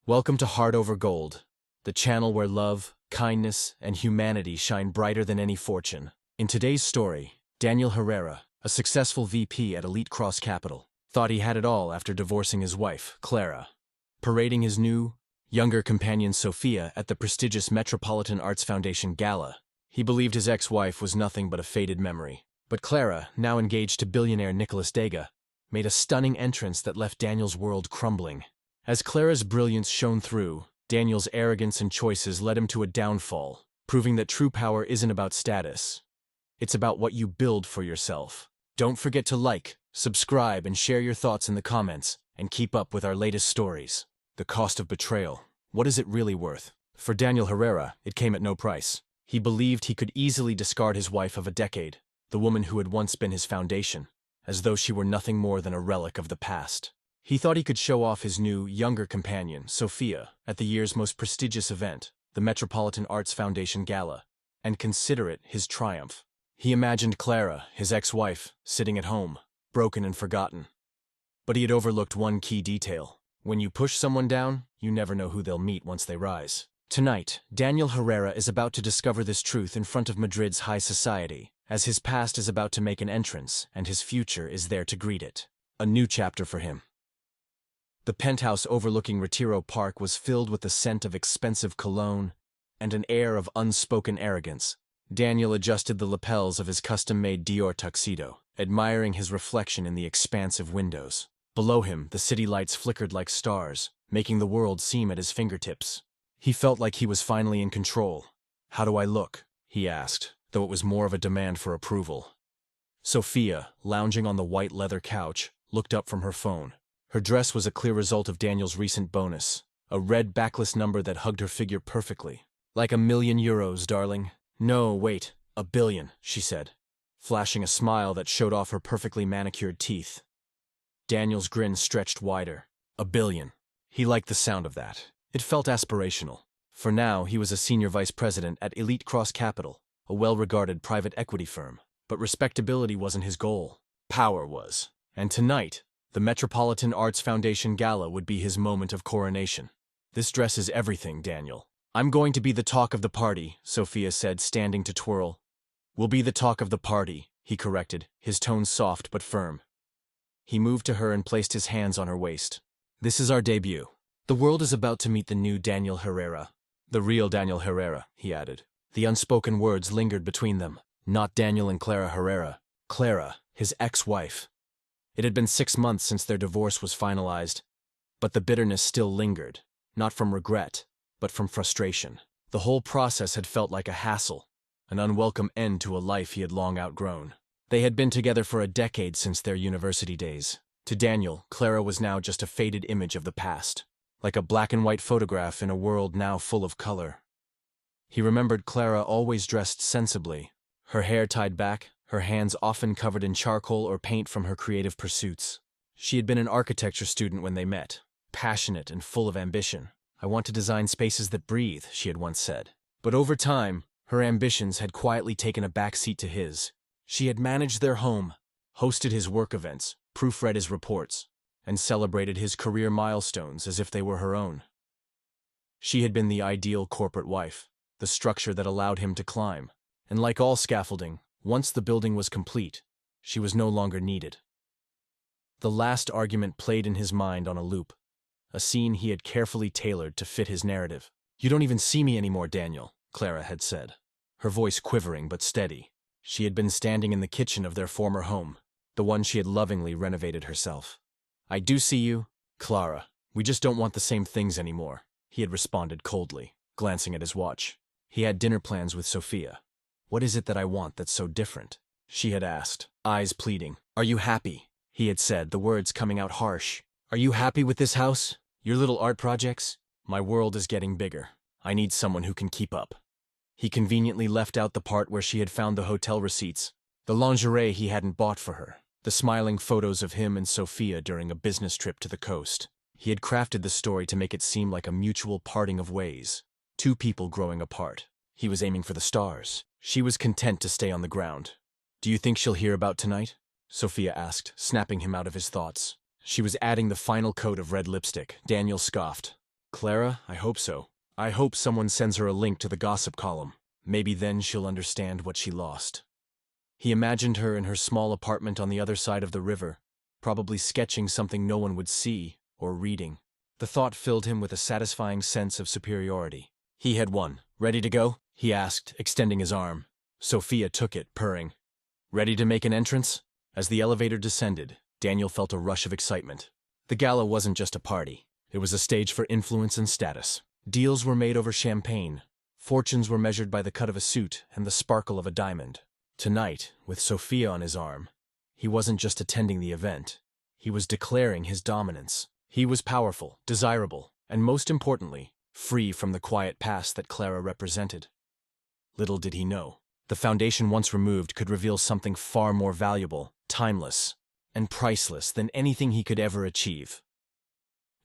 Welcome to Heart Over Gold, the channel where love, kindness, and humanity shine brighter than any fortune. In today's story, Daniel Herrera, a successful VP at Elite Cross Capital, thought he had it all after divorcing his wife, Clara. Parading his new, younger companion Sophia at the prestigious Metropolitan Arts Foundation gala, he believed his ex-wife was nothing but a faded memory. But Clara, now engaged to billionaire Nicholas Dega, made a stunning entrance that left Daniel's world crumbling. As Clara's brilliance shone through, Daniel's arrogance and choices led him to a downfall, proving that true power isn't about status. It's about what you build for yourself. Don't forget to like, subscribe, and share your thoughts in the comments, and keep up with our latest stories. The cost of betrayal. What is it really worth? For Daniel Herrera, it came at no price. He believed he could easily discard his wife of a decade, the woman who had once been his foundation, as though she were nothing more than a relic of the past. He thought he could show off his new, younger companion, Sophia, at the year's most prestigious event, the Metropolitan Arts Foundation Gala, and consider it his triumph. He imagined Clara, his ex-wife, sitting at home, broken and forgotten. But he had overlooked one key detail. When you push someone down, you never know who they'll meet once they rise. Tonight, Daniel Herrera is about to discover this truth in front of Madrid's high society, as his past is about to make an entrance and his future is there to greet it. A new chapter for him. The penthouse overlooking Retiro Park was filled with the scent of expensive cologne and an air of unspoken arrogance. Daniel adjusted the lapels of his custom-made Dior tuxedo, admiring his reflection in the expansive windows. Below him, the city lights flickered like stars, making the world seem at his fingertips. He felt like he was finally in control. "How do I look?" he asked, though it was more of a demand for approval. Sophia, lounging on the white leather couch, looked up from her phone. Her dress was a clear result of Daniel's recent bonus, a red backless number that hugged her figure perfectly. "Like €1,000,000, darling." "No, wait, 1,000,000,000, she said, flashing a smile that showed off her perfectly manicured teeth. Daniel's grin stretched wider. 1,000,000,000. He liked the sound of that. It felt aspirational. For now, he was a senior vice president at Elite Cross Capital, a well-regarded private equity firm. But respectability wasn't his goal. Power was. And tonight, the Metropolitan Arts Foundation Gala would be his moment of coronation. "This dress is everything, Daniel." "I'm going to be the talk of the party," Sophia said, standing to twirl. "We'll be the talk of the party," he corrected, his tone soft but firm. He moved to her and placed his hands on her waist. "This is our debut. The world is about to meet the new Daniel Herrera." "The real Daniel Herrera," he added. The unspoken words lingered between them. Not Daniel and Clara Herrera. Clara, his ex-wife. It had been 6 months since their divorce was finalized, but the bitterness still lingered, not from regret, but from frustration. The whole process had felt like a hassle, an unwelcome end to a life he had long outgrown. They had been together for a decade since their university days. To Daniel, Clara was now just a faded image of the past, like a black-and-white photograph in a world now full of color. He remembered Clara always dressed sensibly, her hair tied back, her hands often covered in charcoal or paint from her creative pursuits. She had been an architecture student when they met, passionate and full of ambition. "I want to design spaces that breathe," she had once said. But over time, her ambitions had quietly taken a backseat to his. She had managed their home, hosted his work events, proofread his reports, and celebrated his career milestones as if they were her own. She had been the ideal corporate wife, the structure that allowed him to climb. And like all scaffolding, once the building was complete, she was no longer needed. The last argument played in his mind on a loop, a scene he had carefully tailored to fit his narrative. "You don't even see me anymore, Daniel," Clara had said, her voice quivering but steady. She had been standing in the kitchen of their former home, the one she had lovingly renovated herself. "I do see you, Clara. We just don't want the same things anymore," he had responded coldly, glancing at his watch. He had dinner plans with Sophia. "What is it that I want that's so different?" she had asked, eyes pleading. "Are you happy?" he had said, the words coming out harsh. "Are you happy with this house? Your little art projects? My world is getting bigger. I need someone who can keep up." He conveniently left out the part where she had found the hotel receipts, the lingerie he hadn't bought for her, the smiling photos of him and Sophia during a business trip to the coast. He had crafted the story to make it seem like a mutual parting of ways, two people growing apart. He was aiming for the stars. She was content to stay on the ground. "Do you think she'll hear about tonight?" Sophia asked, snapping him out of his thoughts. She was adding the final coat of red lipstick. Daniel scoffed. Clara, I hope so. I hope someone sends her a link to the gossip column. Maybe then she'll understand what she lost. He imagined her in her small apartment on the other side of the river, probably sketching something no one would see or reading. The thought filled him with a satisfying sense of superiority. He had won. Ready to go? He asked, extending his arm. Sophia took it, purring. Ready to make an entrance? As the elevator descended, Daniel felt a rush of excitement. The gala wasn't just a party. It was a stage for influence and status. Deals were made over champagne. Fortunes were measured by the cut of a suit and the sparkle of a diamond. Tonight, with Sophia on his arm, he wasn't just attending the event. He was declaring his dominance. He was powerful, desirable, and most importantly, free from the quiet past that Clara represented. Little did he know, the foundation once removed could reveal something far more valuable, timeless, and priceless than anything he could ever achieve.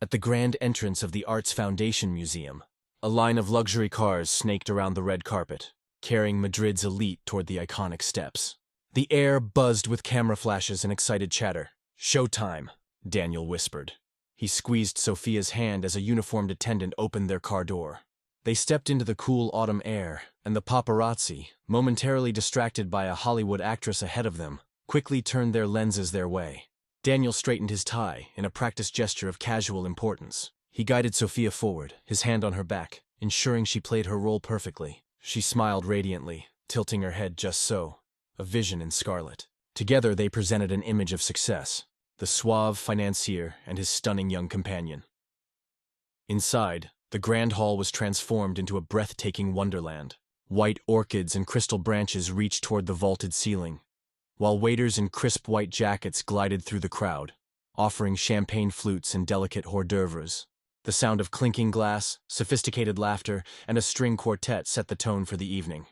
At the grand entrance of the Arts Foundation Museum, a line of luxury cars snaked around the red carpet, carrying Madrid's elite toward the iconic steps. The air buzzed with camera flashes and excited chatter. "Showtime," Daniel whispered. He squeezed Sophia's hand as a uniformed attendant opened their car door. They stepped into the cool autumn air, and the paparazzi, momentarily distracted by a Hollywood actress ahead of them, quickly turned their lenses their way. Daniel straightened his tie in a practiced gesture of casual importance. He guided Sophia forward, his hand on her back, ensuring she played her role perfectly. She smiled radiantly, tilting her head just so, a vision in scarlet. Together they presented an image of success, the suave financier and his stunning young companion. Inside, the grand hall was transformed into a breathtaking wonderland. White orchids and crystal branches reached toward the vaulted ceiling, while waiters in crisp white jackets glided through the crowd, offering champagne flutes and delicate hors d'oeuvres. The sound of clinking glass, sophisticated laughter, and a string quartet set the tone for the evening.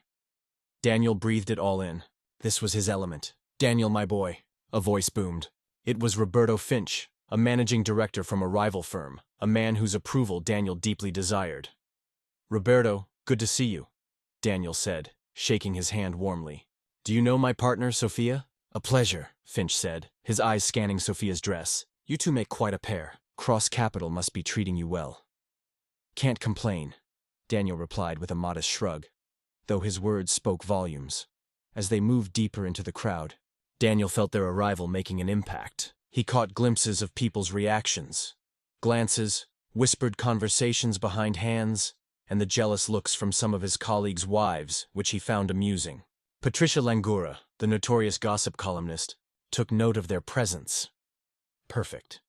Daniel breathed it all in. This was his element. "Daniel, my boy," a voice boomed. It was Roberto Finch, a managing director from a rival firm, a man whose approval Daniel deeply desired. "Roberto, good to see you," Daniel said, shaking his hand warmly. "Do you know my partner, Sophia?" "A pleasure," Finch said, his eyes scanning Sophia's dress. "You two make quite a pair. Cross Capital must be treating you well." "Can't complain," Daniel replied with a modest shrug, though his words spoke volumes. As they moved deeper into the crowd, Daniel felt their arrival making an impact. He caught glimpses of people's reactions, glances, whispered conversations behind hands, and the jealous looks from some of his colleagues' wives, which he found amusing. Patricia Langura, the notorious gossip columnist, took note of their presence. Perfect.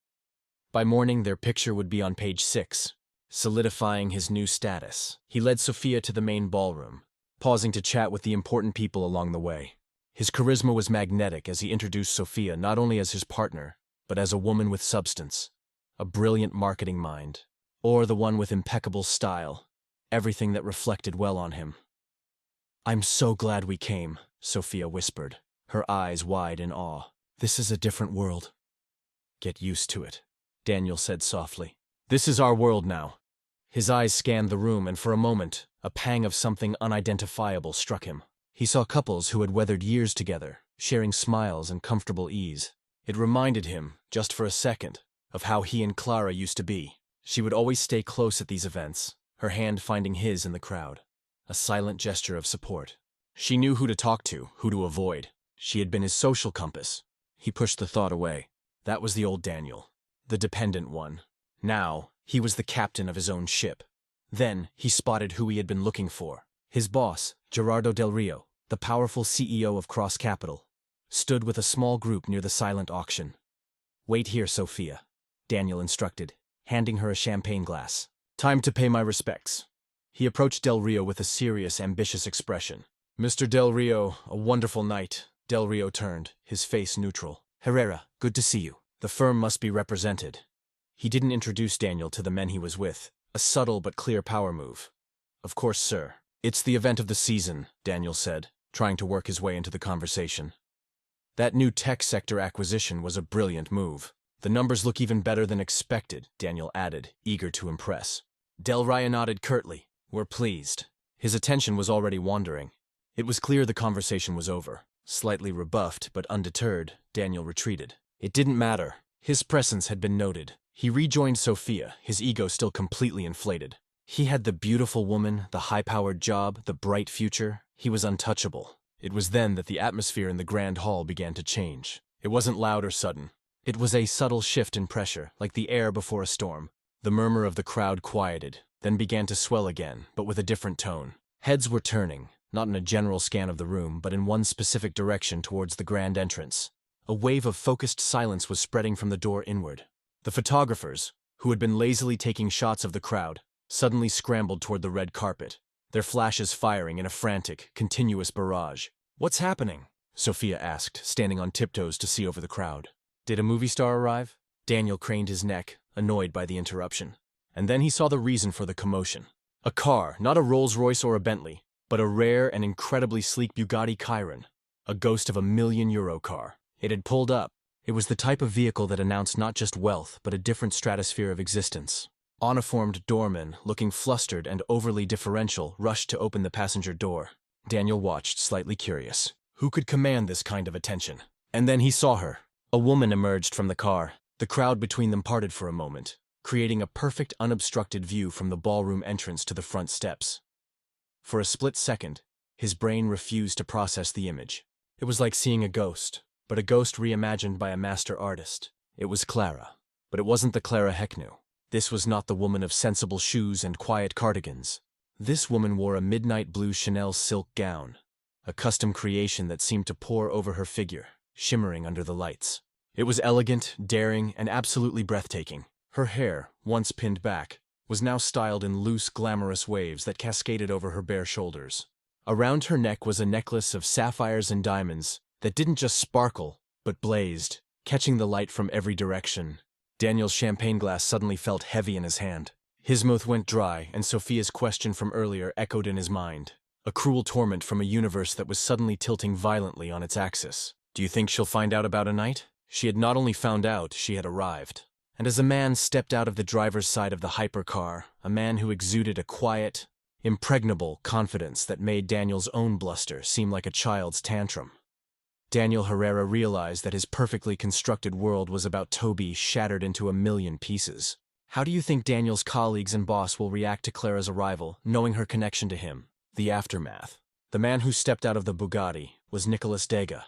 By morning, their picture would be on page 6, solidifying his new status. He led Sophia to the main ballroom, pausing to chat with the important people along the way. His charisma was magnetic as he introduced Sophia not only as his partner, but as a woman with substance, a brilliant marketing mind, or the one with impeccable style, everything that reflected well on him. "I'm so glad we came," Sophia whispered, her eyes wide in awe. "This is a different world." "Get used to it," Daniel said softly. "This is our world now." His eyes scanned the room, and for a moment, a pang of something unidentifiable struck him. He saw couples who had weathered years together, sharing smiles and comfortable ease. It reminded him, just for a second, of how he and Clara used to be. She would always stay close at these events, her hand finding his in the crowd, a silent gesture of support. She knew who to talk to, who to avoid. She had been his social compass. He pushed the thought away. That was the old Daniel, the dependent one. Now, he was the captain of his own ship. Then, he spotted who he had been looking for. His boss, Gerardo Del Rio, the powerful CEO of Cross Capital, stood with a small group near the silent auction. "Wait here, Sophia," Daniel instructed, handing her a champagne glass. "Time to pay my respects." He approached Del Rio with a serious, ambitious expression. "Mr. Del Rio, a wonderful night." Del Rio turned, his face neutral. "Herrera, good to see you. The firm must be represented." He didn't introduce Daniel to the men he was with, a subtle but clear power move. "Of course, sir. It's the event of the season," Daniel said, trying to work his way into the conversation. "That new tech sector acquisition was a brilliant move. The numbers look even better than expected," Daniel added, eager to impress. Del Rio nodded curtly. "We're pleased." His attention was already wandering. It was clear the conversation was over. Slightly rebuffed, but undeterred, Daniel retreated. It didn't matter. His presence had been noted. He rejoined Sophia, his ego still completely inflated. He had the beautiful woman, the high-powered job, the bright future. He was untouchable. It was then that the atmosphere in the grand hall began to change. It wasn't loud or sudden. It was a subtle shift in pressure, like the air before a storm. The murmur of the crowd quieted, then began to swell again, but with a different tone. Heads were turning, not in a general scan of the room, but in one specific direction towards the grand entrance. A wave of focused silence was spreading from the door inward. The photographers, who had been lazily taking shots of the crowd, suddenly scrambled toward the red carpet, their flashes firing in a frantic, continuous barrage. "What's happening?" Sophia asked, standing on tiptoes to see over the crowd. "Did a movie star arrive?" Daniel craned his neck, annoyed by the interruption. And then he saw the reason for the commotion. A car, not a Rolls-Royce or a Bentley, but a rare and incredibly sleek Bugatti Chiron, a ghost of €1 million car. It had pulled up. It was the type of vehicle that announced not just wealth, but a different stratosphere of existence. Uniformed doormen, looking flustered and overly deferential, rushed to open the passenger door. Daniel watched, slightly curious. Who could command this kind of attention? And then he saw her. A woman emerged from the car. The crowd between them parted for a moment, creating a perfect unobstructed view from the ballroom entrance to the front steps. For a split second, his brain refused to process the image. It was like seeing a ghost, but a ghost reimagined by a master artist. It was Clara. But it wasn't the Clara Heck knew. This was not the woman of sensible shoes and quiet cardigans. This woman wore a midnight blue Chanel silk gown, a custom creation that seemed to pour over her figure, shimmering under the lights. It was elegant, daring, and absolutely breathtaking. Her hair, once pinned back, was now styled in loose, glamorous waves that cascaded over her bare shoulders. Around her neck was a necklace of sapphires and diamonds that didn't just sparkle, but blazed, catching the light from every direction. Daniel's champagne glass suddenly felt heavy in his hand. His mouth went dry, and Sophia's question from earlier echoed in his mind. A cruel torment from a universe that was suddenly tilting violently on its axis. Do you think she'll find out about a night? She had not only found out, she had arrived. And as a man stepped out of the driver's side of the hypercar, a man who exuded a quiet, impregnable confidence that made Daniel's own bluster seem like a child's tantrum. Daniel Herrera realized that his perfectly constructed world was about to be shattered into a million pieces. How do you think Daniel's colleagues and boss will react to Clara's arrival, knowing her connection to him? The aftermath. The man who stepped out of the Bugatti was Nicolas Dega.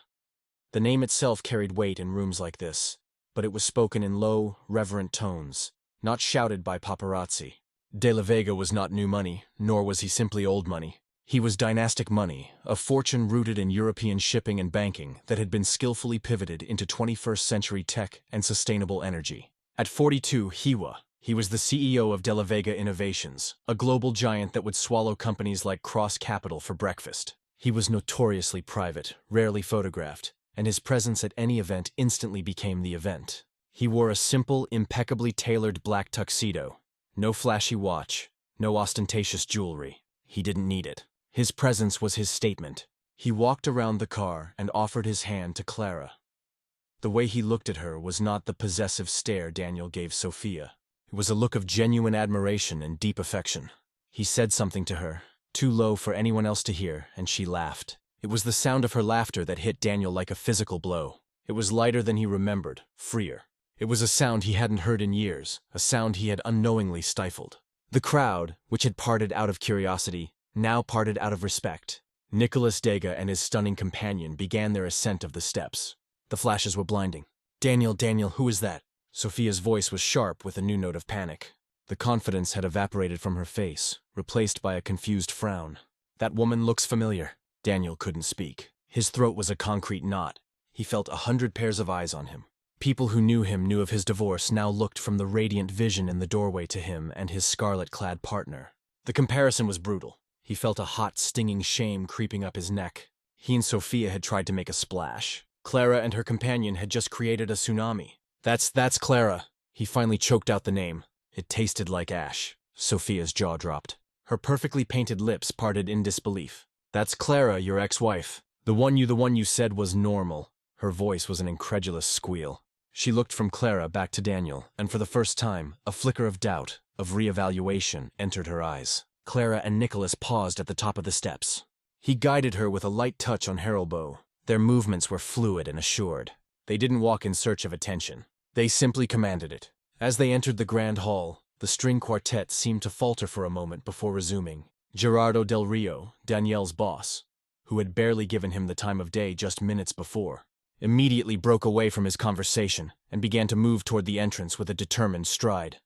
The name itself carried weight in rooms like this, but it was spoken in low, reverent tones, not shouted by paparazzi. De la Vega was not new money, nor was he simply old money. He was dynastic money, a fortune rooted in European shipping and banking that had been skillfully pivoted into 21st century tech and sustainable energy. At 42, he was the CEO of De la Vega Innovations, a global giant that would swallow companies like Cross Capital for breakfast. He was notoriously private, rarely photographed, and his presence at any event instantly became the event. He wore a simple, impeccably tailored black tuxedo. No flashy watch, no ostentatious jewelry. He didn't need it. His presence was his statement. He walked around the car and offered his hand to Clara. The way he looked at her was not the possessive stare Daniel gave Sophia. It was a look of genuine admiration and deep affection. He said something to her, too low for anyone else to hear, and she laughed. It was the sound of her laughter that hit Daniel like a physical blow. It was lighter than he remembered, freer. It was a sound he hadn't heard in years, a sound he had unknowingly stifled. The crowd, which had parted out of curiosity, now parted out of respect. Nicolas Dega and his stunning companion began their ascent of the steps. The flashes were blinding. Daniel, who is that?" Sophia's voice was sharp with a new note of panic. The confidence had evaporated from her face, replaced by a confused frown. "That woman looks familiar." Daniel couldn't speak. His throat was a concrete knot. He felt 100 pairs of eyes on him. People who knew him knew of his divorce now looked from the radiant vision in the doorway to him and his scarlet-clad partner. The comparison was brutal. He felt a hot, stinging shame creeping up his neck. He and Sophia had tried to make a splash. Clara and her companion had just created a tsunami. That's Clara." He finally choked out the name. It tasted like ash. Sophia's jaw dropped. Her perfectly painted lips parted in disbelief. "That's Clara, your ex-wife. The one you said was normal." Her voice was an incredulous squeal. She looked from Clara back to Daniel, and for the first time, a flicker of doubt, of reevaluation, entered her eyes. Clara and Nicholas paused at the top of the steps. He guided her with a light touch on her elbow. Their movements were fluid and assured. They didn't walk in search of attention. They simply commanded it. As they entered the grand hall, the string quartet seemed to falter for a moment before resuming. Gerardo del Rio, Danielle's boss, who had barely given him the time of day just minutes before, immediately broke away from his conversation and began to move toward the entrance with a determined stride.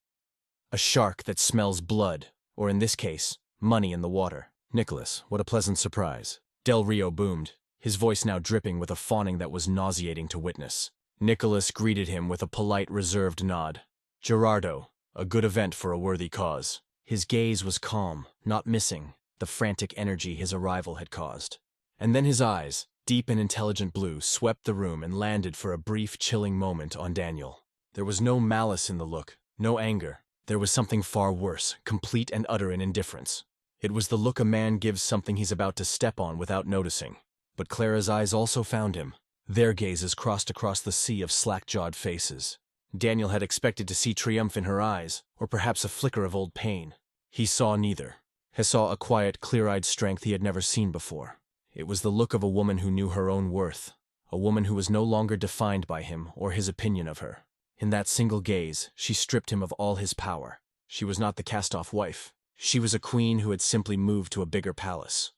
A shark that smells blood, or in this case, money in the water. Nicholas, what a pleasant surprise. Del Rio boomed, his voice now dripping with a fawning that was nauseating to witness. Nicholas greeted him with a polite, reserved nod. Gerardo, a good event for a worthy cause. His gaze was calm, not missing the frantic energy his arrival had caused. And then his eyes, deep and intelligent blue, swept the room and landed for a brief, chilling moment on Daniel. There was no malice in the look, no anger. There was something far worse, complete and utter in indifference. It was the look a man gives something he's about to step on without noticing. But Clara's eyes also found him. Their gazes crossed across the sea of slack-jawed faces. Daniel had expected to see triumph in her eyes, or perhaps a flicker of old pain. He saw neither. He saw a quiet, clear-eyed strength he had never seen before. It was the look of a woman who knew her own worth, a woman who was no longer defined by him or his opinion of her. In that single gaze, she stripped him of all his power. She was not the cast-off wife. She was a queen who had simply moved to a bigger palace.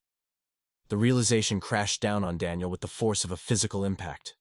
The realization crashed down on Daniel with the force of a physical impact.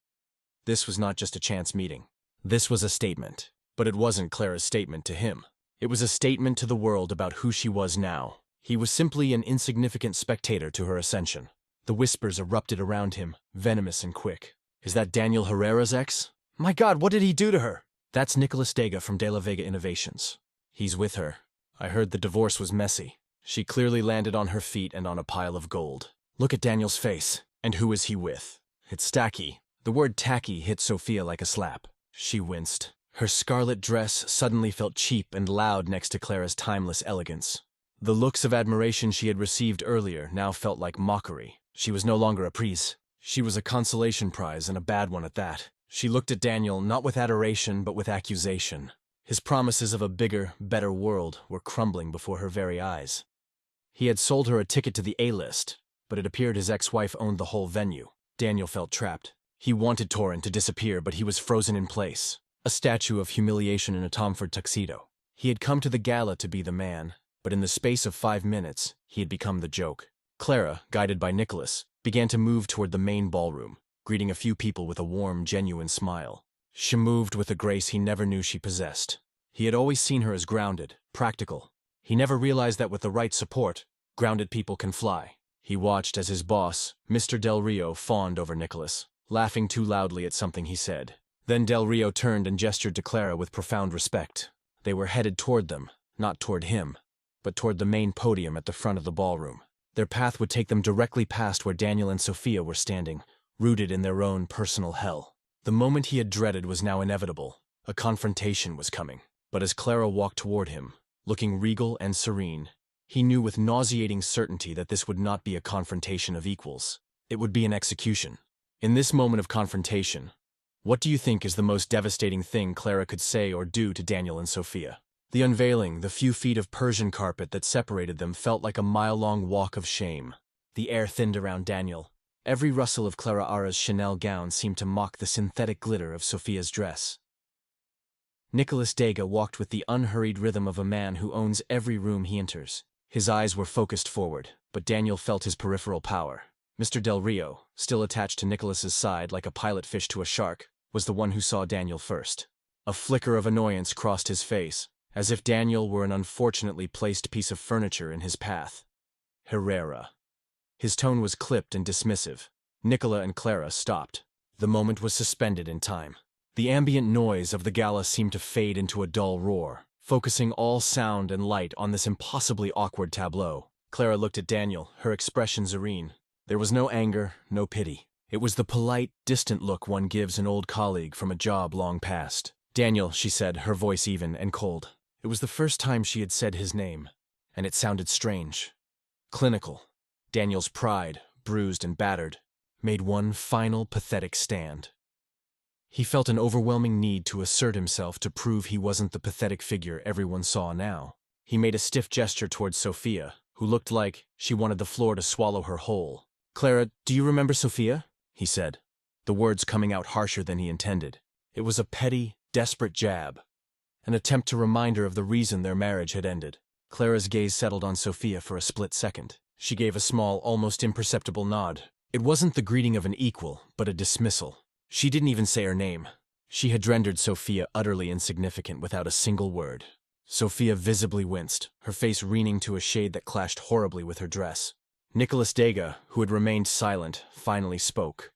This was not just a chance meeting. This was a statement. But it wasn't Clara's statement to him. It was a statement to the world about who she was now. He was simply an insignificant spectator to her ascension. The whispers erupted around him, venomous and quick. Is that Daniel Herrera's ex? My God, what did he do to her? That's Nicholas Dega from De La Vega Innovations. He's with her. I heard the divorce was messy. She clearly landed on her feet and on a pile of gold. Look at Daniel's face. And who is he with? It's tacky. The word tacky hit Sophia like a slap. She winced. Her scarlet dress suddenly felt cheap and loud next to Clara's timeless elegance. The looks of admiration she had received earlier now felt like mockery. She was no longer a prise. She was a consolation prize, and a bad one at that. She looked at Daniel not with adoration but with accusation. His promises of a bigger, better world were crumbling before her very eyes. He had sold her a ticket to the A-list, but it appeared his ex-wife owned the whole venue. Daniel felt trapped. He wanted Torrin to disappear, but he was frozen in place. A statue of humiliation in a Tomford tuxedo. He had come to the gala to be the man, but in the space of 5 minutes, he had become the joke. Clara, guided by Nicholas, began to move toward the main ballroom, greeting a few people with a warm, genuine smile. She moved with a grace he never knew she possessed. He had always seen her as grounded, practical. He never realized that with the right support, grounded people can fly. He watched as his boss, Mr. Del Rio, fawned over Nicholas, laughing too loudly at something he said. Then Del Rio turned and gestured to Clara with profound respect. They were headed toward them, not toward him, but toward the main podium at the front of the ballroom. Their path would take them directly past where Daniel and Sophia were standing, rooted in their own personal hell. The moment he had dreaded was now inevitable. A confrontation was coming. But as Clara walked toward him, looking regal and serene, he knew with nauseating certainty that this would not be a confrontation of equals. It would be an execution. In this moment of confrontation, what do you think is the most devastating thing Clara could say or do to Daniel and Sophia? The unveiling, the few feet of Persian carpet that separated them felt like a mile-long walk of shame. The air thinned around Daniel. Every rustle of Clara Ara's Chanel gown seemed to mock the synthetic glitter of Sophia's dress. Nicholas Dega walked with the unhurried rhythm of a man who owns every room he enters. His eyes were focused forward, but Daniel felt his peripheral power. Mr. Del Rio, still attached to Nicholas's side like a pilot fish to a shark, was the one who saw Daniel first. A flicker of annoyance crossed his face, as if Daniel were an unfortunately placed piece of furniture in his path. Herrera. His tone was clipped and dismissive. Nicola and Clara stopped. The moment was suspended in time. The ambient noise of the gala seemed to fade into a dull roar, focusing all sound and light on this impossibly awkward tableau. Clara looked at Daniel, her expression serene. There was no anger, no pity. It was the polite, distant look one gives an old colleague from a job long past. Daniel, she said, her voice even and cold. It was the first time she had said his name, and it sounded strange. Clinical. Daniel's pride, bruised and battered, made one final, pathetic stand. He felt an overwhelming need to assert himself to prove he wasn't the pathetic figure everyone saw now. He made a stiff gesture towards Sophia, who looked like she wanted the floor to swallow her whole. Clara, do you remember Sophia? He said, the words coming out harsher than he intended. It was a petty, desperate jab. an attempt to remind her of the reason their marriage had ended. Clara's gaze settled on Sophia for a split second. She gave a small, almost imperceptible nod. It wasn't the greeting of an equal, but a dismissal. She didn't even say her name. She had rendered Sophia utterly insignificant without a single word. Sophia visibly winced, her face wreathing to a shade that clashed horribly with her dress. Nicholas Dega, who had remained silent, finally spoke.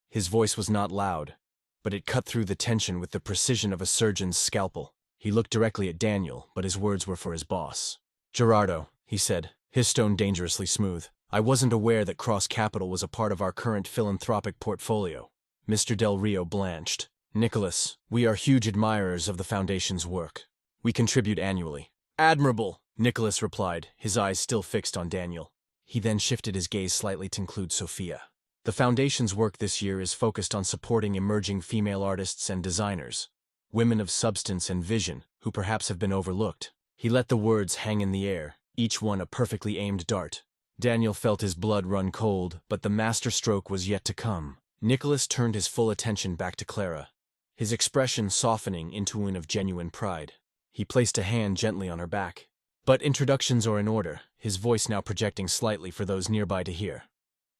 His voice was not loud, but it cut through the tension with the precision of a surgeon's scalpel. He looked directly at Daniel, but his words were for his boss. "Gerardo," he said, his tone dangerously smooth. "I wasn't aware that Cross Capital was a part of our current philanthropic portfolio." Mr. Del Rio blanched. "Nicholas, we are huge admirers of the Foundation's work. We contribute annually." "Admirable," Nicholas replied, his eyes still fixed on Daniel. He then shifted his gaze slightly to include Sophia. "The Foundation's work this year is focused on supporting emerging female artists and designers, women of substance and vision, who perhaps have been overlooked." He let the words hang in the air, each one a perfectly aimed dart. Daniel felt his blood run cold, but the masterstroke was yet to come. Nicholas turned his full attention back to Clara, his expression softening into one of genuine pride. He placed a hand gently on her back. "But introductions are in order," his voice now projecting slightly for those nearby to hear.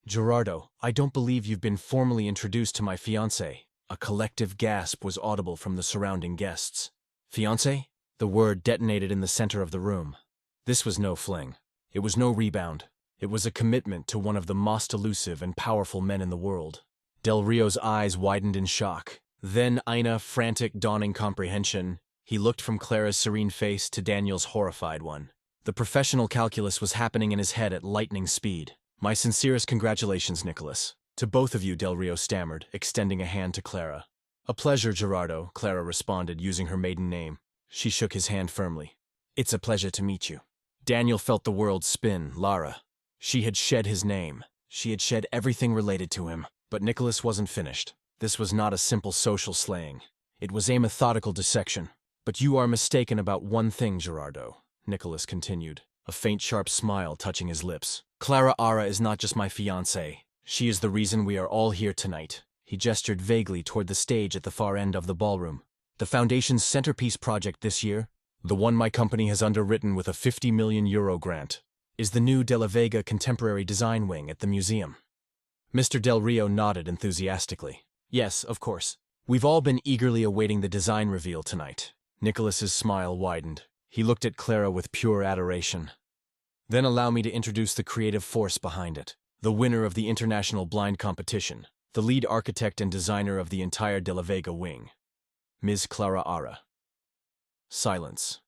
"Gerardo, I don't believe you've been formally introduced to my fiancé." A collective gasp was audible from the surrounding guests. "Fiancé?" The word detonated in the center of the room. This was no fling. It was no rebound. It was a commitment to one of the most elusive and powerful men in the world. Del Rio's eyes widened in shock. Then in frantic, dawning comprehension, he looked from Clara's serene face to Daniel's horrified one. The professional calculus was happening in his head at lightning speed. "My sincerest congratulations, Nicholas." "To both of you," Del Rio stammered, extending a hand to Clara. "A pleasure, Gerardo," Clara responded, using her maiden name. She shook his hand firmly. "It's a pleasure to meet you." Daniel felt the world spin. Lara. She had shed his name. She had shed everything related to him. But Nicholas wasn't finished. This was not a simple social slaying. It was a methodical dissection. "But you are mistaken about one thing, Gerardo," Nicholas continued, a faint sharp smile touching his lips. "Clara Ara is not just my fiancée. She is the reason we are all here tonight." He gestured vaguely toward the stage at the far end of the ballroom. "The Foundation's centerpiece project this year, the one my company has underwritten with a €50 million grant, is the new De La Vega Contemporary Design Wing at the museum." Mr. Del Rio nodded enthusiastically. "Yes, of course. We've all been eagerly awaiting the design reveal tonight." Nicholas's smile widened. He looked at Clara with pure adoration. "Then allow me to introduce the creative force behind it, the winner of the International Blind Competition, the lead architect and designer of the entire De La Vega wing, Ms. Clara Ara." Silence.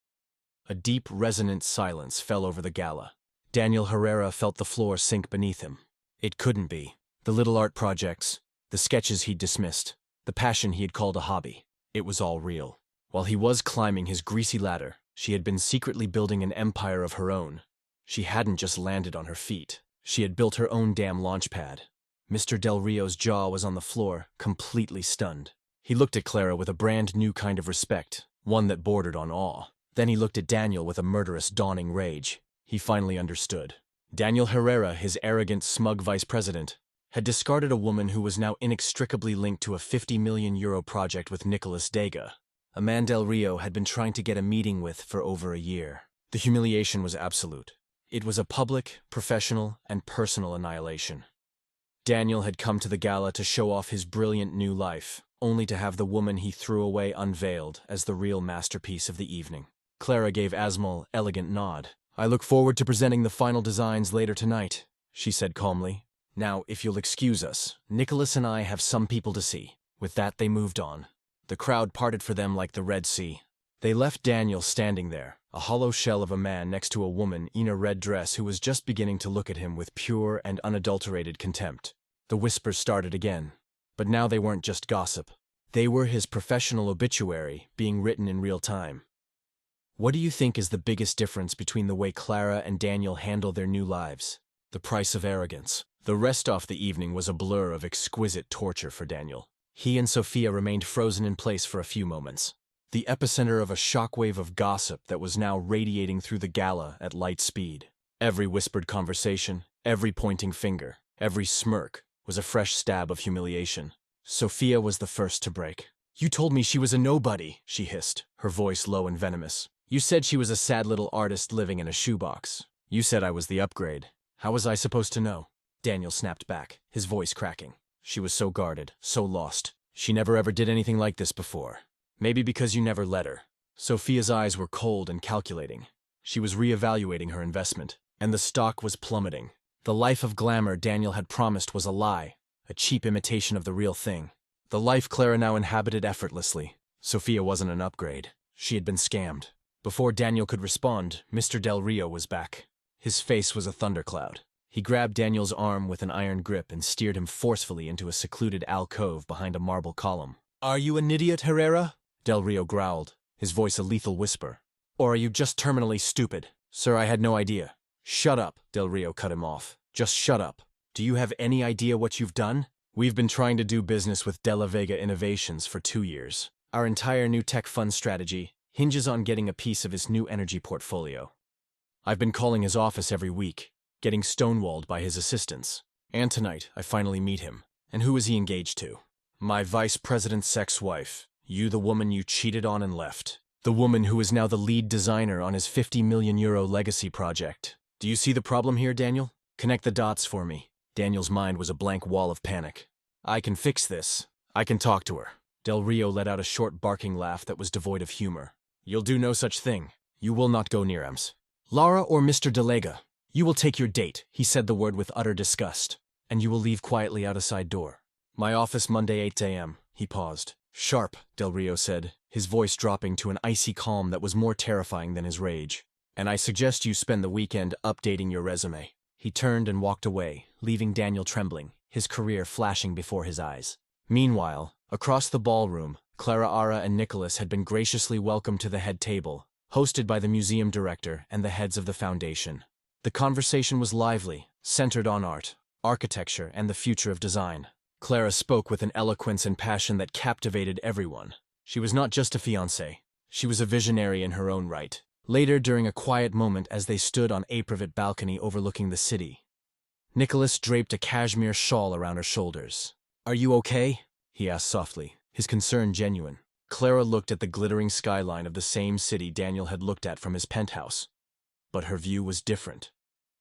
A deep, resonant silence fell over the gala. Daniel Herrera felt the floor sink beneath him. It couldn't be. The little art projects, the sketches he'd dismissed, the passion he had called a hobby, it was all real. While he was climbing his greasy ladder, she had been secretly building an empire of her own. She hadn't just landed on her feet. She had built her own damn launch pad. Mr. Del Rio's jaw was on the floor, completely stunned. He looked at Clara with a brand new kind of respect, one that bordered on awe. Then he looked at Daniel with a murderous, dawning rage. He finally understood. Daniel Herrera, his arrogant, smug vice president, had discarded a woman who was now inextricably linked to a €50 million project with Nicholas Dega, a man Del Rio had been trying to get a meeting with for over a year. The humiliation was absolute. It was a public, professional, and personal annihilation. Daniel had come to the gala to show off his brilliant new life, only to have the woman he threw away unveiled as the real masterpiece of the evening. Clara gave Asmal elegant nod. "I look forward to presenting the final designs later tonight," she said calmly. "Now, if you'll excuse us, Nicholas and I have some people to see." With that, they moved on. The crowd parted for them like the Red Sea. They left Daniel standing there, a hollow shell of a man next to a woman in a red dress who was just beginning to look at him with pure and unadulterated contempt. The whispers started again. But now they weren't just gossip. They were his professional obituary being written in real time. "What do you think is the biggest difference between the way Clara and Daniel handle their new lives?" "The price of arrogance." The rest of the evening was a blur of exquisite torture for Daniel. He and Sophia remained frozen in place for a few moments, the epicenter of a shockwave of gossip that was now radiating through the gala at light speed. Every whispered conversation, every pointing finger, every smirk was a fresh stab of humiliation. Sophia was the first to break. You told me she was a nobody, she hissed, her voice low and venomous. You said she was a sad little artist living in a shoebox. You said I was the upgrade. How was I supposed to know? Daniel snapped back, his voice cracking. She was so guarded, so lost. She never ever did anything like this before. Maybe because you never let her. Sophia's eyes were cold and calculating. She was reevaluating her investment, and the stock was plummeting. The life of glamour Daniel had promised was a lie, a cheap imitation of the real thing. The life Clara now inhabited effortlessly. Sophia wasn't an upgrade. She had been scammed. Before Daniel could respond, Mr. Del Rio was back. His face was a thundercloud. He grabbed Daniel's arm with an iron grip and steered him forcefully into a secluded alcove behind a marble column. Are you an idiot, Herrera? Del Rio growled, his voice a lethal whisper. Or are you just terminally stupid? Sir, I had no idea. Shut up, Del Rio cut him off. Just shut up. Do you have any idea what you've done? We've been trying to do business with De La Vega Innovations for 2 years. Our entire new tech fund strategy hinges on getting a piece of his new energy portfolio. I've been calling his office every week, getting stonewalled by his assistants. And tonight, I finally meet him. And who is he engaged to? My vice president's ex-wife. You, the woman you cheated on and left. The woman who is now the lead designer on his €50 million legacy project. Do you see the problem here, Daniel? Connect the dots for me. Daniel's mind was a blank wall of panic. I can fix this. I can talk to her. Del Rio let out a short barking laugh that was devoid of humor. You'll do no such thing. You will not go near Ems. Lara or Mr. Delega, you will take your date, he said the word with utter disgust, and you will leave quietly out a side door. My office Monday 8 a.m. He paused. Sharp, Del Rio said, his voice dropping to an icy calm that was more terrifying than his rage. And I suggest you spend the weekend updating your resume. He turned and walked away, leaving Daniel trembling, his career flashing before his eyes. Meanwhile, across the ballroom, Clara, Ara, and Nicholas had been graciously welcomed to the head table, hosted by the museum director and the heads of the foundation. The conversation was lively, centered on art, architecture, and the future of design. Clara spoke with an eloquence and passion that captivated everyone. She was not just a fiancée. She was a visionary in her own right. Later, during a quiet moment as they stood on a privet balcony overlooking the city, Nicholas draped a cashmere shawl around her shoulders. Are you okay? He asked softly, his concern genuine. Clara looked at the glittering skyline of the same city Daniel had looked at from his penthouse. But her view was different.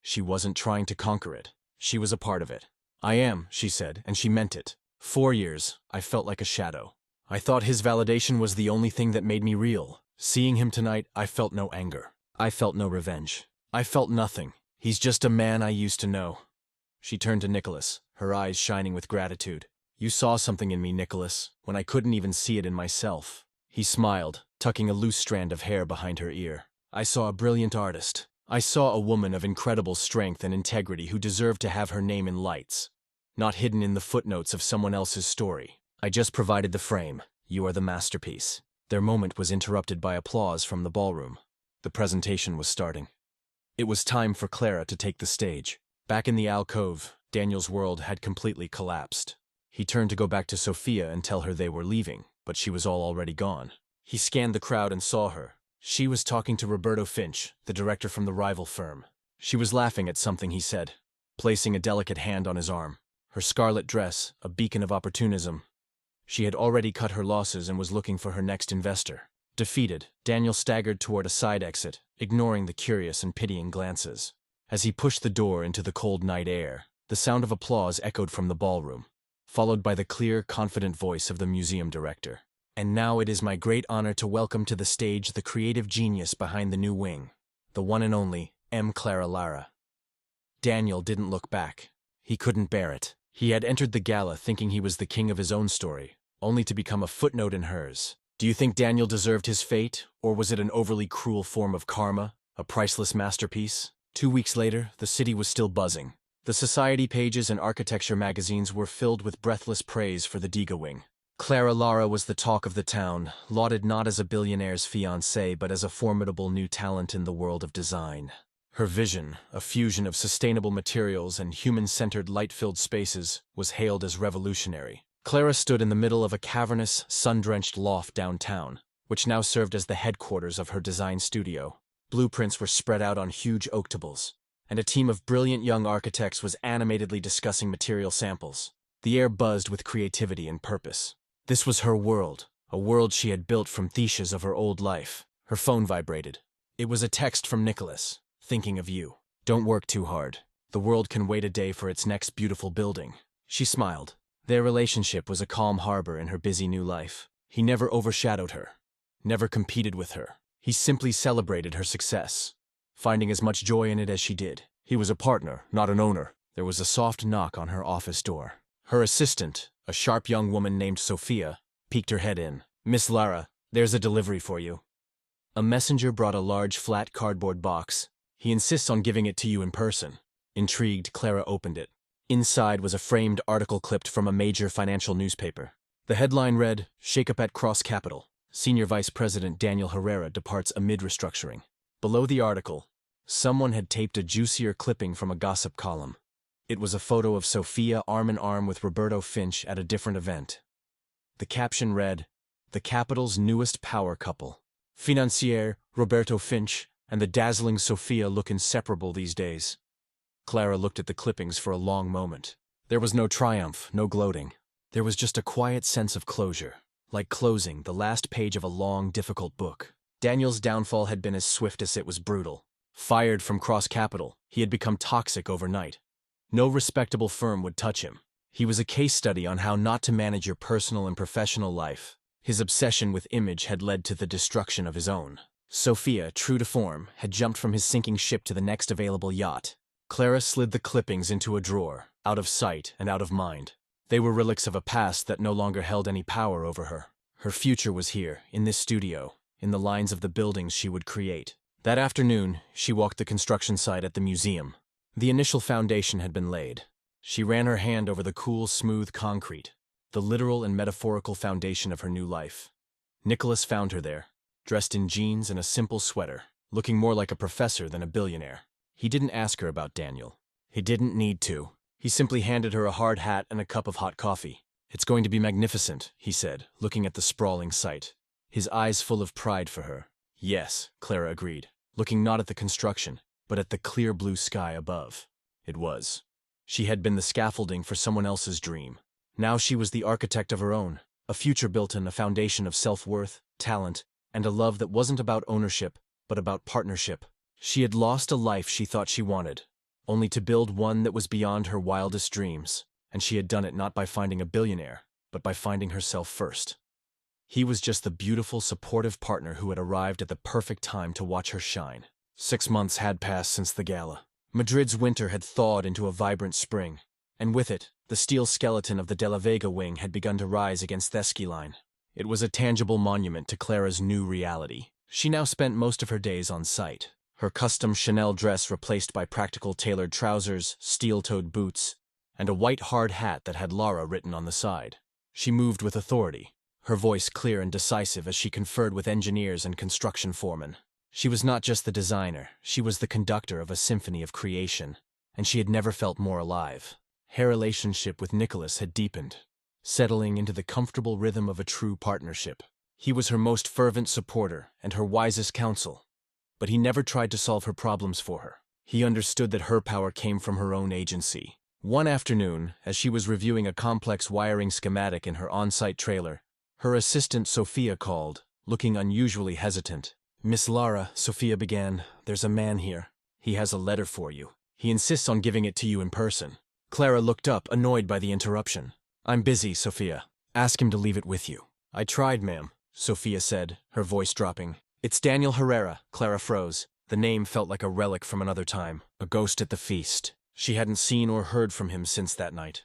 She wasn't trying to conquer it. She was a part of it. I am, she said, and she meant it. 4 years, I felt like a shadow. I thought his validation was the only thing that made me real. Seeing him tonight, I felt no anger. I felt no revenge. I felt nothing. He's just a man I used to know. She turned to Nicholas, her eyes shining with gratitude. You saw something in me, Nicholas, when I couldn't even see it in myself. He smiled, tucking a loose strand of hair behind her ear. I saw a brilliant artist. I saw a woman of incredible strength and integrity who deserved to have her name in lights, not hidden in the footnotes of someone else's story. I just provided the frame. You are the masterpiece. Their moment was interrupted by applause from the ballroom. The presentation was starting. It was time for Clara to take the stage. Back in the alcove, Daniel's world had completely collapsed. He turned to go back to Sophia and tell her they were leaving, but she was already gone. He scanned the crowd and saw her. She was talking to Roberto Finch, the director from the rival firm. She was laughing at something he said, placing a delicate hand on his arm. Her scarlet dress, a beacon of opportunism. She had already cut her losses and was looking for her next investor. Defeated, Daniel staggered toward a side exit, ignoring the curious and pitying glances. As he pushed the door into the cold night air, the sound of applause echoed from the ballroom, followed by the clear, confident voice of the museum director. And now it is my great honor to welcome to the stage the creative genius behind the new wing, the one and only M. Clara Lara. Daniel didn't look back. He couldn't bear it. He had entered the gala thinking he was the king of his own story, only to become a footnote in hers. Do you think Daniel deserved his fate, or was it an overly cruel form of karma, a priceless masterpiece? 2 weeks later, the city was still buzzing. The society pages and architecture magazines were filled with breathless praise for the Diga wing. Clara Lara was the talk of the town, lauded not as a billionaire's fiancée but as a formidable new talent in the world of design. Her vision, a fusion of sustainable materials and human-centered light-filled spaces, was hailed as revolutionary. Clara stood in the middle of a cavernous, sun-drenched loft downtown, which now served as the headquarters of her design studio. Blueprints were spread out on huge oak tables, and a team of brilliant young architects was animatedly discussing material samples. The air buzzed with creativity and purpose. This was her world, a world she had built from clichés of her old life. Her phone vibrated. It was a text from Nicholas, thinking of you. Don't work too hard. The world can wait a day for its next beautiful building. She smiled. Their relationship was a calm harbor in her busy new life. He never overshadowed her, never competed with her. He simply celebrated her success, finding as much joy in it as she did. He was a partner, not an owner. There was a soft knock on her office door. Her assistant, a sharp young woman named Sophia, peeked her head in. "Miss Lara, there's a delivery for you." A messenger brought a large flat cardboard box. "He insists on giving it to you in person." Intrigued, Clara opened it. Inside was a framed article clipped from a major financial newspaper. The headline read, "Shake up at Cross Capital. Senior Vice President Daniel Herrera departs amid restructuring." Below the article, someone had taped a juicier clipping from a gossip column. It was a photo of Sophia arm in arm with Roberto Finch at a different event. The caption read, "The capital's newest power couple. Financier Roberto Finch and the dazzling Sophia look inseparable these days." Clara looked at the clippings for a long moment. There was no triumph, no gloating. There was just a quiet sense of closure, like closing the last page of a long, difficult book. Daniel's downfall had been as swift as it was brutal. Fired from Cross Capital, he had become toxic overnight. No respectable firm would touch him. He was a case study on how not to manage your personal and professional life. His obsession with image had led to the destruction of his own. Sophia, true to form, had jumped from his sinking ship to the next available yacht. Clara slid the clippings into a drawer, out of sight and out of mind. They were relics of a past that no longer held any power over her. Her future was here, in this studio, in the lines of the buildings she would create. That afternoon, she walked the construction site at the museum. The initial foundation had been laid. She ran her hand over the cool, smooth concrete, the literal and metaphorical foundation of her new life. Nicholas found her there, dressed in jeans and a simple sweater, looking more like a professor than a billionaire. He didn't ask her about Daniel. He didn't need to. He simply handed her a hard hat and a cup of hot coffee. "It's going to be magnificent," he said, looking at the sprawling site, his eyes full of pride for her. "Yes," Clara agreed, looking not at the construction, but at the clear blue sky above. It was. She had been the scaffolding for someone else's dream. Now she was the architect of her own, a future built on a foundation of self-worth, talent, and a love that wasn't about ownership, but about partnership. She had lost a life she thought she wanted, only to build one that was beyond her wildest dreams, and she had done it not by finding a billionaire, but by finding herself first. He was just the beautiful, supportive partner who had arrived at the perfect time to watch her shine. 6 months had passed since the gala. Madrid's winter had thawed into a vibrant spring, and with it, the steel skeleton of the De La Vega wing had begun to rise against Theskyline. It was a tangible monument to Clara's new reality. She now spent most of her days on site. Her custom Chanel dress replaced by practical tailored trousers, steel-toed boots, and a white hard hat that had Lara written on the side. She moved with authority, her voice clear and decisive as she conferred with engineers and construction foremen. She was not just the designer, she was the conductor of a symphony of creation, and she had never felt more alive. Her relationship with Nicholas had deepened, settling into the comfortable rhythm of a true partnership. He was her most fervent supporter and her wisest counsel, but he never tried to solve her problems for her. He understood that her power came from her own agency. One afternoon, as she was reviewing a complex wiring schematic in her on-site trailer, her assistant Sophia called, looking unusually hesitant. "Miss Lara," Sophia began, "there's a man here. He has a letter for you. He insists on giving it to you in person." Clara looked up, annoyed by the interruption. "I'm busy, Sophia. Ask him to leave it with you." "I tried, ma'am," Sophia said, her voice dropping. "It's Daniel Herrera." Clara froze. The name felt like a relic from another time, a ghost at the feast. She hadn't seen or heard from him since that night.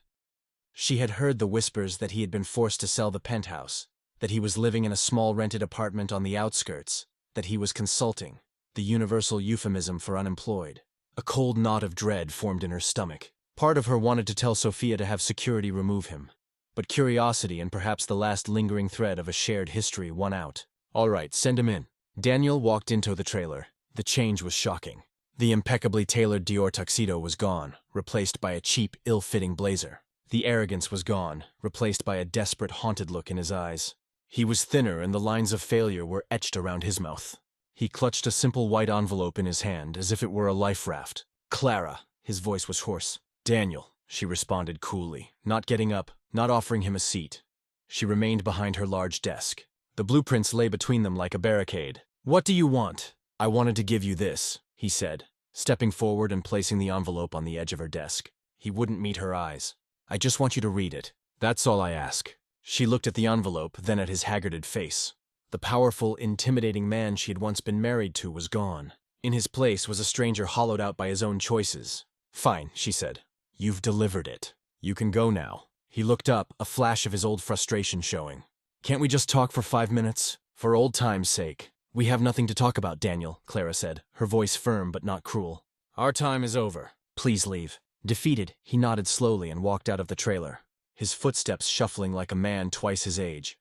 She had heard the whispers that he had been forced to sell the penthouse, that he was living in a small rented apartment on the outskirts, that he was consulting, the universal euphemism for unemployed. A cold knot of dread formed in her stomach. Part of her wanted to tell Sophia to have security remove him, but curiosity and perhaps the last lingering thread of a shared history won out. "All right, send him in." Daniel walked into the trailer. The change was shocking. The impeccably tailored Dior tuxedo was gone, replaced by a cheap, ill-fitting blazer. The arrogance was gone, replaced by a desperate, haunted look in his eyes. He was thinner and the lines of failure were etched around his mouth. He clutched a simple white envelope in his hand as if it were a life raft. "Clara," his voice was hoarse. "Daniel," she responded coolly, not getting up, not offering him a seat. She remained behind her large desk. The blueprints lay between them like a barricade. "What do you want?" "I wanted to give you this," he said, stepping forward and placing the envelope on the edge of her desk. He wouldn't meet her eyes. "I just want you to read it. That's all I ask." She looked at the envelope, then at his haggarded face. The powerful, intimidating man she had once been married to was gone. In his place was a stranger hollowed out by his own choices. "Fine," she said. "You've delivered it. You can go now." He looked up, a flash of his old frustration showing. "Can't we just talk for 5 minutes? For old time's sake." "We have nothing to talk about, Daniel," Clara said, her voice firm but not cruel. "Our time is over. Please leave." Defeated, he nodded slowly and walked out of the trailer, his footsteps shuffling like a man twice his age.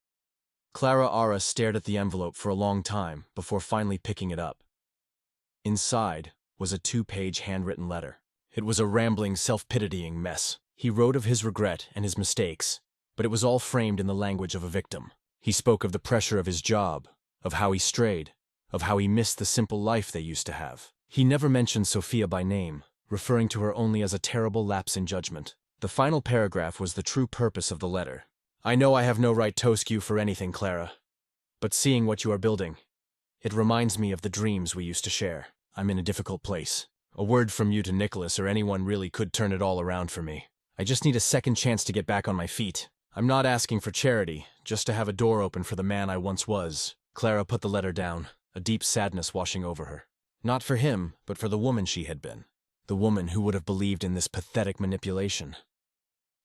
Clara stared at the envelope for a long time before finally picking it up. Inside was a 2-page handwritten letter. It was a rambling, self-pitying mess. He wrote of his regret and his mistakes, but it was all framed in the language of a victim. He spoke of the pressure of his job, of how he strayed, of how he missed the simple life they used to have. He never mentioned Sophia by name, referring to her only as a terrible lapse in judgment. The final paragraph was the true purpose of the letter. "I know I have no right to ask you for anything, Clara, but seeing what you are building, it reminds me of the dreams we used to share. I'm in a difficult place. A word from you to Nicholas or anyone really could turn it all around for me. I just need a second chance to get back on my feet. I'm not asking for charity, just to have a door open for the man I once was." Clara put the letter down, a deep sadness washing over her. Not for him, but for the woman she had been. The woman who would have believed in this pathetic manipulation.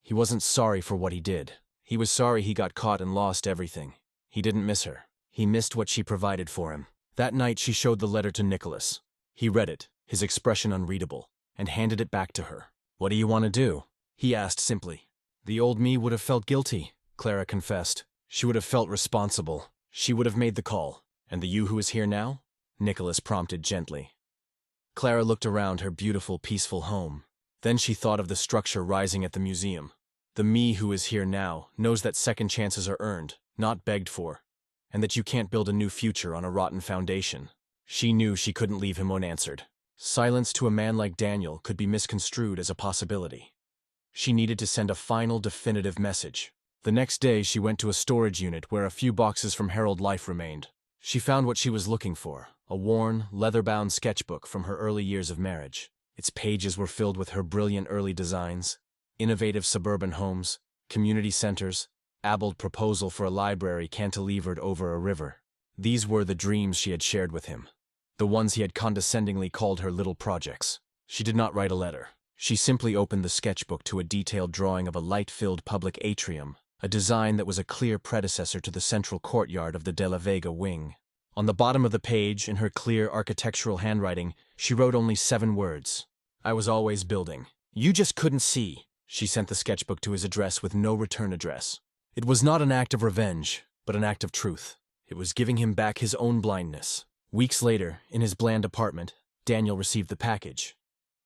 He wasn't sorry for what he did. He was sorry he got caught and lost everything. He didn't miss her. He missed what she provided for him. That night she showed the letter to Nicholas. He read it, his expression unreadable, and handed it back to her. "What do you want to do?" he asked simply. "The old me would have felt guilty," Clara confessed. "She would have felt responsible. She would have made the call. And the you who is here now?" Nicholas prompted gently. Clara looked around her beautiful, peaceful home. Then she thought of the structure rising at the museum. The me who is here now knows that second chances are earned, not begged for, and that you can't build a new future on a rotten foundation. She knew she couldn't leave him unanswered. Silence to a man like Daniel could be misconstrued as a possibility. She needed to send a final, definitive message. The next day she went to a storage unit where a few boxes from Herald Life remained. She found what she was looking for, a worn, leather-bound sketchbook from her early years of marriage. Its pages were filled with her brilliant early designs, innovative suburban homes, community centers, abled proposal for a library cantilevered over a river. These were the dreams she had shared with him, the ones he had condescendingly called her little projects. She did not write a letter. She simply opened the sketchbook to a detailed drawing of a light-filled public atrium, a design that was a clear predecessor to the central courtyard of the De La Vega wing. On the bottom of the page, in her clear architectural handwriting, she wrote only 7 words. "I was always building. You just couldn't see." She sent the sketchbook to his address with no return address. It was not an act of revenge, but an act of truth. It was giving him back his own blindness. Weeks later, in his bland apartment, Daniel received the package.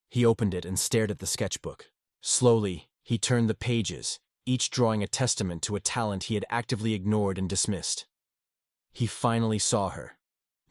He opened it and stared at the sketchbook. Slowly, he turned the pages, each drawing a testament to a talent he had actively ignored and dismissed. He finally saw her,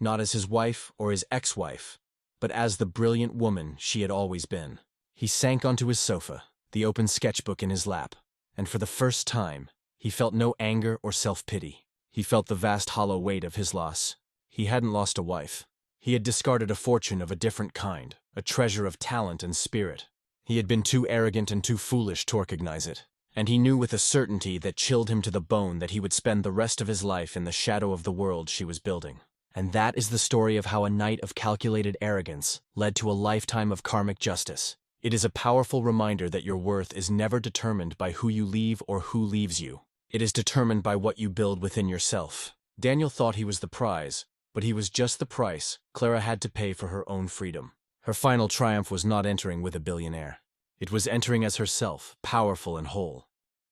not as his wife or his ex-wife, but as the brilliant woman she had always been. He sank onto his sofa, the open sketchbook in his lap, and for the first time, he felt no anger or self-pity. He felt the vast hollow weight of his loss. He hadn't lost a wife. He had discarded a fortune of a different kind, a treasure of talent and spirit. He had been too arrogant and too foolish to recognize it, and he knew with a certainty that chilled him to the bone that he would spend the rest of his life in the shadow of the world she was building. And that is the story of how a night of calculated arrogance led to a lifetime of karmic justice. It is a powerful reminder that your worth is never determined by who you leave or who leaves you. It is determined by what you build within yourself. Daniel thought he was the prize, but he was just the price Clara had to pay for her own freedom. Her final triumph was not entering with a billionaire. It was entering as herself, powerful and whole.